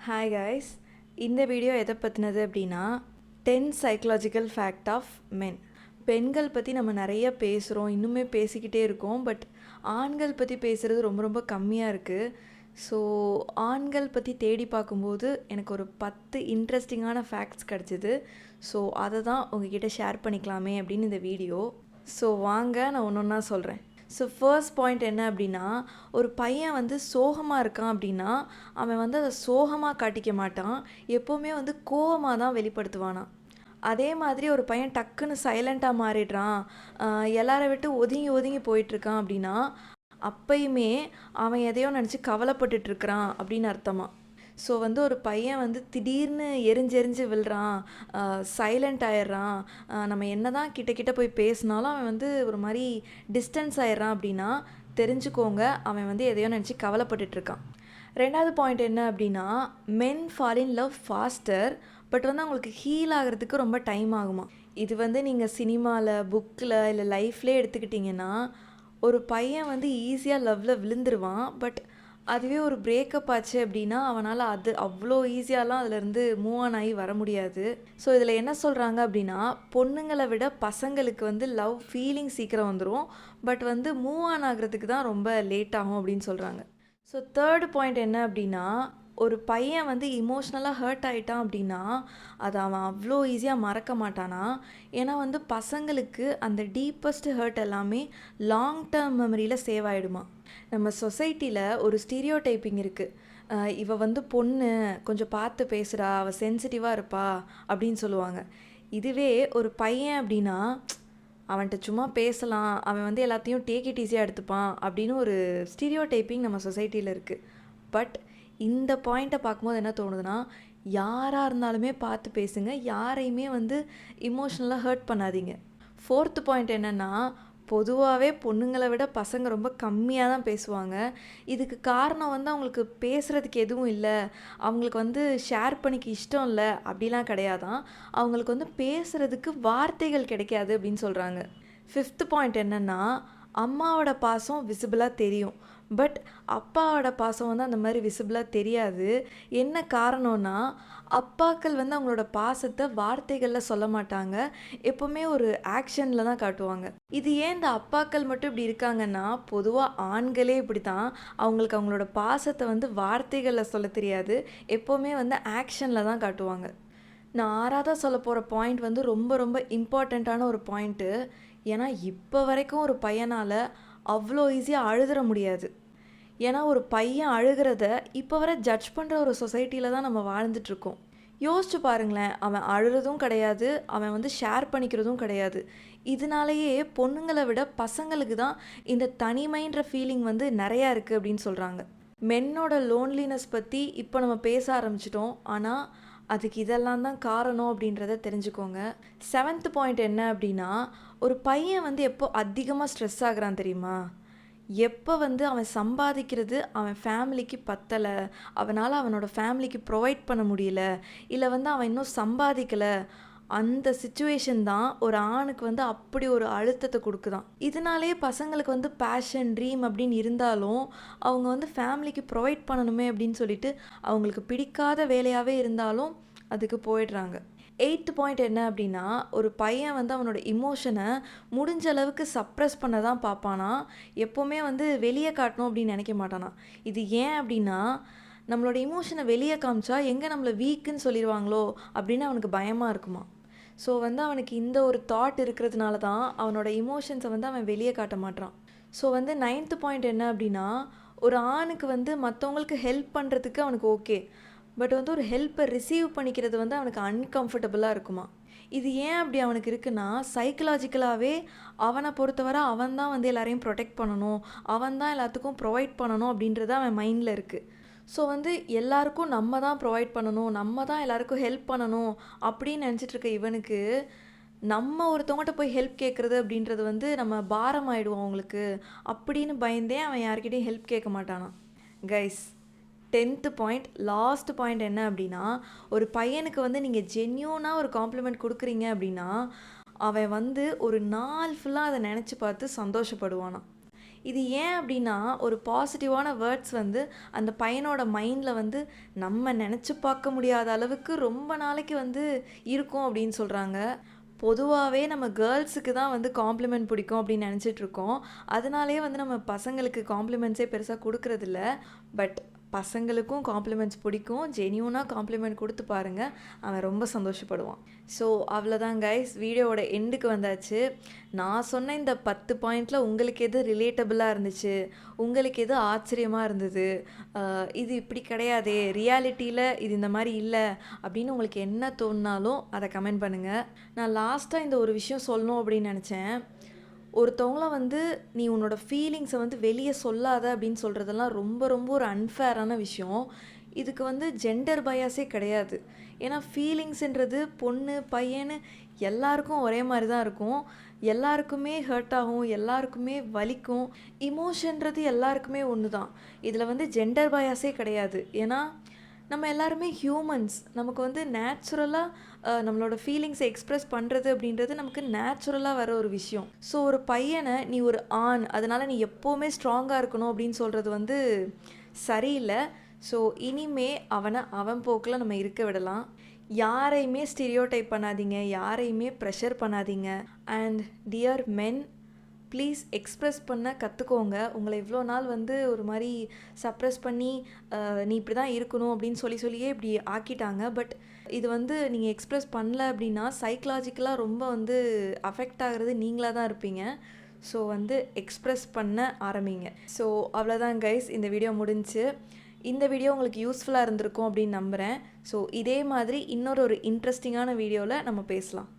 Hi guys, இந்த video எதை பற்றினது அப்படின்னா 10 சைக்கலாஜிக்கல் ஃபேக்ட் ஆஃப் மென். பெண்கள் பற்றி நம்ம நிறைய பேசுகிறோம், இன்னுமே பேசிக்கிட்டே இருக்கோம். பட் ஆண்கள் பற்றி பேசுகிறது ரொம்ப ரொம்ப கம்மியாக இருக்குது. ஸோ ஆண்கள் பற்றி தேடி பார்க்கும்போது எனக்கு ஒரு 10 இன்ட்ரெஸ்டிங்கான ஃபேக்ட்ஸ் கிடச்சிது. ஸோ அதை தான் உங்ககிட்ட ஷேர் பண்ணிக்கலாமே அப்படின்னு இந்த வீடியோ. ஸோ வாங்க நான் ஒன்று ஒன்றா சொல்கிறேன். ஸோ ஃபர்ஸ்ட் பாயிண்ட் என்ன அப்படின்னா, ஒரு பையன் வந்து சோகமாக இருக்கான் அப்படின்னா அவன் வந்து அதை சோகமாக காட்டிக்க மாட்டான், எப்போவுமே வந்து கோவமாக தான் வெளிப்படுத்துவானான். அதே மாதிரி ஒரு பையன் டக்குன்னு சைலண்ட்டாக மாறிடுறான், எல்லாரை விட்டு ஒதுங்கி ஒதுங்கி போயிட்டுருக்கான் அப்படின்னா அப்பயுமே அவன் எதையோ நினச்சி கவலைப்பட்டுட்ருக்கிறான் அப்படின்னு அர்த்தமா. ஸோ வந்து ஒரு பையன் வந்து திடீர்னு எரிஞ்செரிஞ்சு விழுறான், சைலண்ட் ஆயிடுறான், நம்ம என்ன தான் கிட்ட கிட்ட போய் பேசினாலும் அவன் வந்து ஒரு மாதிரி டிஸ்டன்ஸ் ஆயிடுறான் அப்படின்னா தெரிஞ்சுக்கோங்க, அவன் வந்து எதையோ நினச்சி கவலைப்பட்டுட்ருக்கான். ரெண்டாவது பாயிண்ட் என்ன அப்படின்னா, men fall in love faster, but வந்து அவங்களுக்கு ஹீல் ஆகிறதுக்கு ரொம்ப டைம் ஆகுமா. இது வந்து நீங்கள் சினிமாவில், புக்கில், இல்லை லைஃப்லேயே எடுத்துக்கிட்டிங்கன்னா ஒரு பையன் வந்து ஈஸியாக லவ்வில் விழுந்துருவான். பட் அதுவே ஒரு பிரேக்கப் ஆச்சு அப்படின்னா அவனால் அது அவ்வளோ ஈஸியாலாம் அதிலேருந்து மூவ் ஆன் ஆகி வர முடியாது. ஸோ இதில் என்ன சொல்கிறாங்க அப்படின்னா, பொண்ணுங்களை விட பசங்களுக்கு வந்து லவ் ஃபீலிங் சீக்கிரம் வந்துடும், பட் வந்து மூவ் ஆன் ஆகிறதுக்கு தான் ரொம்ப லேட் ஆகும் அப்படின்னு சொல்கிறாங்க. ஸோ தேர்டு பாயிண்ட் என்ன அப்படின்னா, ஒரு பையன் வந்து இமோஷ்னலாக ஹர்ட் ஆகிட்டான் அப்படின்னா அதை அவன் அவ்வளோ ஈஸியாக மறக்க மாட்டானா. ஏன்னா வந்து பசங்களுக்கு அந்த டீப்பஸ்ட் ஹர்ட் எல்லாமே லாங் டேர்ம் மெமரியில் சேவ் ஆகிடுமா. நம்ம சொசைட்டியில் ஒரு ஸ்டீரியோ டைப்பிங் இருக்குது, இவ வந்து பொண்ணு, கொஞ்சம் பார்த்து பேசுகிறா, அவள் சென்சிட்டிவாக இருப்பா அப்படின்னு சொல்லுவாங்க. இதுவே ஒரு பையன் அப்படின்னா அவன்கிட்ட சும்மா பேசலாம், அவன் வந்து எல்லாத்தையும் டேக் இட் ஈஸியாக எடுத்துப்பான் அப்படின்னு ஒரு ஸ்டீரியோ டைப்பிங் நம்ம சொசைட்டியில் இருக்குது. பட் இந்த பாயிண்ட்டை பார்க்கும்போது என்ன தோணுதுன்னா, யாராக இருந்தாலுமே பார்த்து பேசுங்க, யாரையுமே வந்து இமோஷ்னலாக ஹர்ட் பண்ணாதீங்க. ஃபோர்த்து பாயிண்ட் என்னென்னா, பொதுவாகவே பொண்ணுங்களை விட பசங்க ரொம்ப கம்மியாக தான் பேசுவாங்க. இதுக்கு காரணம் வந்து அவங்களுக்கு பேசுகிறதுக்கு எதுவும் இல்லை, அவங்களுக்கு வந்து ஷேர் பண்ணிக்க இஷ்டம் இல்லை அப்படிலாம் கிடையாதான், அவங்களுக்கு வந்து பேசுகிறதுக்கு வார்த்தைகள் கிடைக்காது அப்படின்னு சொல்கிறாங்க. ஃபிஃப்த்து பாயிண்ட் என்னென்னா, அம்மாவோட பாசம் விசிபிளாக தெரியும், பட் அப்பாவோட பாசம் வந்து அந்த மாதிரி விசிபிளாக தெரியாது. என்ன காரணம்னா, அப்பாக்கள் வந்து அவங்களோட பாசத்தை வார்த்தைகளில் சொல்ல மாட்டாங்க, எப்போவுமே ஒரு ஆக்ஷனில் தான் காட்டுவாங்க. இது ஏன் இந்த அப்பாக்கள் மட்டும் இப்படி இருக்காங்கன்னா, பொதுவாக ஆண்களே இப்படி தான், அவங்களுக்கு அவங்களோட பாசத்தை வந்து வார்த்தைகளில் சொல்ல தெரியாது, எப்போவுமே வந்து ஆக்ஷனில் தான் காட்டுவாங்க. நான் ஆறாவதாக சொல்ல போகிற பாயிண்ட் வந்து ரொம்ப ரொம்ப இம்பார்ட்டண்ட்டான ஒரு பாயிண்ட்டு. ஏன்னா இப்போ வரைக்கும் ஒரு பையனால் அவ்வளோ ஈஸியாக அழுதுற முடியாது. ஏன்னா ஒரு பையன் அழுகிறத இப்போ வரை ஜட்ஜ் பண்ணுற ஒரு சொசைட்டியில் தான் நம்ம வாழ்ந்துட்டுருக்கோம். யோசிச்சு பாருங்களேன், அவன் அழுகிறதும் கிடையாது, அவன் வந்து ஷேர் பண்ணிக்கிறதும் கிடையாது. இதனாலேயே பொண்ணுங்களை விட பசங்களுக்கு தான் இந்த தனிமைன்ற ஃபீலிங் வந்து நிறையா இருக்குது அப்படின்னு சொல்கிறாங்க. மென்னோட லோன்லினஸ் பற்றி இப்போ நம்ம பேச ஆரம்பிச்சிட்டோம், ஆனால் அதுக்கு இதெல்லாம் தான் காரணம் அப்படின்றத தெரிஞ்சுக்கோங்க. 7th பாயிண்ட் என்ன அப்படின்னா, ஒரு பையன் வந்து எப்போ அதிகமாக ஸ்ட்ரெஸ் ஆகுறான் தெரியுமா, எப்போ வந்து அவன் சம்பாதிக்கிறது அவன் ஃபேமிலிக்கு பத்தலை, அவனால் அவனோட ஃபேமிலிக்கு ப்ரொவைட் பண்ண முடியல, இல்லை வந்து அவன் இன்னும் சம்பாதிக்கலை, அந்த சிச்சுவேஷன் தான் ஒரு ஆணுக்கு வந்து அப்படி ஒரு அழுத்தத்தை கொடுக்குதான். இதனாலே பசங்களுக்கு வந்து பேஷன், ட்ரீம் அப்படின்னு இருந்தாலும் அவங்க வந்து ஃபேமிலிக்கு ப்ரொவைட் பண்ணணுமே அப்படின்னு சொல்லிட்டு அவங்களுக்கு பிடிக்காத வேலையாகவே இருந்தாலும் அதுக்கு போயிடுறாங்க. 8th பாயிண்ட் என்ன அப்படின்னா, ஒரு பையன் வந்து அவனோட இமோஷனை முடிஞ்ச அளவுக்கு சப்ரெஸ் பண்ண தான் பார்ப்பானா, எப்போவுமே வந்து வெளியே காட்டணும் அப்படின்னு நினைக்க மாட்டானா. இது ஏன் அப்படின்னா, நம்மளோட இமோஷனை வெளியே காமிச்சா எங்கே நம்மளை வீக்குன்னு சொல்லிடுவாங்களோ அப்படின்னு அவனுக்கு பயமாக இருக்குமா. ஸோ வந்து அவனுக்கு இந்த ஒரு தாட் இருக்கிறதுனால தான் அவனோட இமோஷன்ஸை வந்து அவன் வெளியே காட்ட மாட்டான். ஸோ வந்து 9th பாயிண்ட் என்ன அப்படின்னா, ஒரு ஆணுக்கு வந்து மற்றவங்களுக்கு ஹெல்ப் பண்ணுறதுக்கு அவனுக்கு ஓகே, பட் வந்து ஒரு ஹெல்ப்பை ரிசீவ் பண்ணிக்கிறது வந்து அவனுக்கு அன்கம்ஃபர்டபுளாக இருக்குமா. இது ஏன் அப்படி அவனுக்கு இருக்குன்னா, சைக்கலாஜிக்கலாகவே அவனை பொறுத்தவரை அவன் தான் வந்து எல்லாரையும் ப்ரொடெக்ட் பண்ணணும், அவன் தான் எல்லாத்துக்கும் ப்ரொவைட் பண்ணணும் அப்படின்றது அவன் மைண்டில் இருக்குது. ஸோ வந்து எல்லாருக்கும் நம்ம தான் ப்ரொவைட் பண்ணணும், நம்ம தான் எல்லாருக்கும் ஹெல்ப் பண்ணணும் அப்படின்னு நினச்சிட்ருக்க இவனுக்கு நம்ம ஒருத்தவங்கள்ட்ட போய் ஹெல்ப் கேட்குறது அப்படின்றது வந்து நம்ம பாரம் ஆகிடுவோம் அவங்களுக்கு அப்படின்னு பயந்தே அவன் யார்கிட்டையும் ஹெல்ப் கேட்க மாட்டானான். Guys, 10th point, last point என்ன அப்படின்னா, ஒரு பையனுக்கு வந்து நீங்கள் ஜென்யூனாக ஒரு காம்ப்ளிமெண்ட் கொடுக்குறீங்க அப்படின்னா அவன் வந்து ஒரு நாள் ஃபுல்லாக அதை நினச்சி பார்த்து சந்தோஷப்படுவானான். இது ஏன் அப்படின்னா ஒரு பாசிட்டிவான வேர்ட்ஸ் வந்து அந்த பையனோட மைண்டில் வந்து நம்ம நினச்சி பார்க்க முடியாத அளவுக்கு ரொம்ப நாளைக்கு வந்து இருக்கும் அப்படின்னு சொல்கிறாங்க. பொதுவாகவே நம்ம கேர்ள்ஸுக்கு தான் வந்து காம்ப்ளிமெண்ட் பிடிக்கும் அப்படின்னு நினச்சிட்ருக்கோம். அதனாலே வந்து நம்ம பசங்களுக்கு காம்ப்ளிமெண்ட்ஸே பெருசாக கொடுக்கறதில்ல. பட் பசங்களுக்கும் காம்ப்ளிமெண்ட்ஸ் பிடிக்கும். ஜென்யூனாக காம்ப்ளிமெண்ட் கொடுத்து பாருங்கள், அவன் ரொம்ப சந்தோஷப்படுவான். ஸோ அவ்வளோதான் கைஸ், வீடியோவோட எண்டுக்கு வந்தாச்சு. நான் சொன்ன இந்த 10 பாயிண்டில் உங்களுக்கு எது ரிலேட்டபுளாக இருந்துச்சு, உங்களுக்கு எது ஆச்சரியமாக இருந்தது, இது இப்படி கிடையாதே, ரியாலிட்டியில் இது இந்த மாதிரி இல்லை அப்படின்னு உங்களுக்கு என்ன தோணுனாலும் அதை கமெண்ட் பண்ணுங்கள். நான் லாஸ்ட்டாக இந்த ஒரு விஷயம் சொல்லணும் அப்படின்னு நினச்சேன். ஒருத்தவங்கள வந்து நீ உன்னோட ஃபீலிங்ஸை வந்து வெளியே சொல்லாத அப்படின்னு சொல்கிறதெல்லாம் ரொம்ப ரொம்ப ஒரு அன்ஃபேரான விஷயம். இதுக்கு வந்து ஜெண்டர் பயாஸே கிடையாது. ஏன்னா ஃபீலிங்ஸுன்றது பொண்ணு பையன்னு எல்லாருக்கும் ஒரே மாதிரி தான் இருக்கும். எல்லாருக்குமே ஹர்ட் ஆகும், எல்லாருக்குமே வலிக்கும். இமோஷன்றது எல்லாருக்குமே ஒன்று தான். இதில் வந்து ஜெண்டர் பயாஸே கிடையாது. ஏன்னா நம்ம எல்லாருமே ஹியூமன்ஸ். நமக்கு வந்து நேச்சுரலாக நம்மளோட ஃபீலிங்ஸை எக்ஸ்ப்ரெஸ் பண்ணுறது அப்படின்றது நமக்கு நேச்சுரலாக வர ஒரு விஷயம். ஸோ ஒரு பையனை நீ ஒரு ஆண், அதனால் நீ எப்போவுமே ஸ்ட்ராங்காக இருக்கணும் அப்படின்னு சொல்கிறது வந்து சரியில்லை. ஸோ இனிமே அவனை அவன் போக்கில் நம்ம இருக்க விடலாம். யாரையுமே ஸ்டீரியோடைப் பண்ணாதீங்க, யாரையுமே ப்ரெஷர் பண்ணாதீங்க. And dear men, please express பண்ண கற்றுக்கோங்க. உங்களை இவ்வளோ நாள் வந்து ஒரு மாதிரி சப்ரெஸ் பண்ணி நீ இப்படி தான் இருக்கணும் அப்படின்னு சொல்லியே இப்படி ஆக்கிட்டாங்க. பட் இது வந்து நீங்கள் எக்ஸ்ப்ரெஸ் பண்ணல அப்படின்னா சைக்கலாஜிக்கலாக ரொம்ப வந்து அஃபெக்ட் ஆகிறது நீங்களாக தான் இருப்பீங்க. ஸோ வந்து எக்ஸ்ப்ரெஸ் பண்ண ஆரம்பிங்க. ஸோ அவ்வளோதான் கைஸ், இந்த வீடியோ முடிஞ்சு. இந்த வீடியோ உங்களுக்கு யூஸ்ஃபுல்லாக இருந்திருக்கும் அப்படின்னு நம்புகிறேன். ஸோ இதே மாதிரி இன்னொரு இன்ட்ரெஸ்டிங்கான வீடியோவில் நம்ம பேசலாம்.